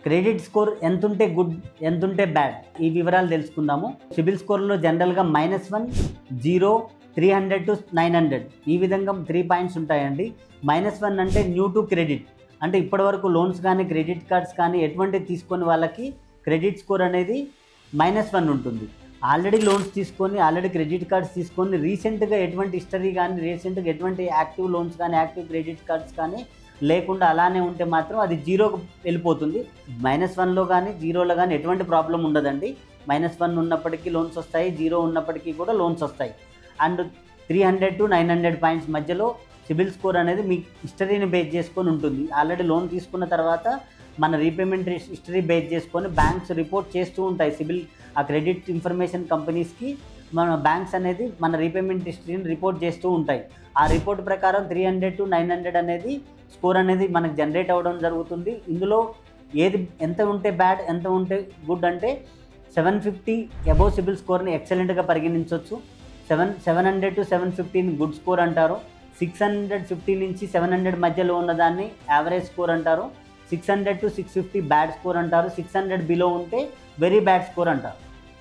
Credit score ఎంతుంటే good, ఎంతుంటే bad, ఈ వివరాలు తెలుసుకుందాము. సిబిల్ స్కోర్లో జనరల్గా -1, 0, 300 to 900 ఈ విధంగా 3 పాయింట్స్ ఉంటాయండి. -1 అంటే న్యూ టు క్రెడిట్, అంటే ఇప్పటివరకు లోన్స్ కానీ క్రెడిట్ కార్డ్స్ కానీ ఎటువంటి తీసుకొని వాళ్ళకి క్రెడిట్ స్కోర్ అనేది -1 ఉంటుంది. ఆల్రెడీ లోన్స్ తీసుకొని, ఆల్రెడీ క్రెడిట్ కార్డ్స్ తీసుకొని రీసెంట్గా ఎటువంటి హిస్టరీ కానీ, రీసెంట్గా ఎటువంటి యాక్టివ్ లోన్స్ కానీ యాక్టివ్ క్రెడిట్ కార్డ్స్ కానీ లేకుండా అలానే ఉంటే మాత్రం అది 0కు వెళ్ళిపోతుంది. -1లో కానీ 0లో కానీ ఎటువంటి ప్రాబ్లం ఉండదండి. -1 ఉన్నప్పటికీ లోన్స్ వస్తాయి, 0 ఉన్నప్పటికీ కూడా లోన్స్ వస్తాయి. అండ్ 300 to 900 పాయింట్స్ మధ్యలో సిబిల్ స్కోర్ అనేది మీ హిస్టరీని బేస్ చేసుకొని ఉంటుంది. ఆల్రెడీ లోన్ తీసుకున్న తర్వాత మన రీపేమెంట్ హిస్టరీ బేస్ చేసుకొని బ్యాంక్స్ రిపోర్ట్ చేస్తూ ఉంటాయి. సిబిల్ ఆ క్రెడిట్ ఇన్ఫర్మేషన్ కంపెనీస్కి మన బ్యాంక్స్ అనేది మన రీపేమెంట్ హిస్టరీని రిపోర్ట్ చేస్తూ ఉంటాయి. ఆ రిపోర్ట్ ప్రకారం 300 to 900 అనేది స్కోర్ అనేది మనకు జనరేట్ అవ్వడం జరుగుతుంది. ఇందులో ఏది ఎంత ఉంటే బ్యాడ్, ఎంత ఉంటే గుడ్ అంటే 750 అబోవ్ సిబిల్ స్కోర్ని ఎక్సలెంట్గా పరిగణించవచ్చు. 700 to 750 గుడ్ స్కోర్ అంటారు. 650 నుంచి 700 మధ్యలో ఉన్నదాన్ని యావరేజ్ స్కోర్ అంటారు. 600 to 650 బ్యాడ్ స్కోర్ అంటారు. 600 బిలో ఉంటే వెరీ బ్యాడ్ స్కోర్ అంటారు.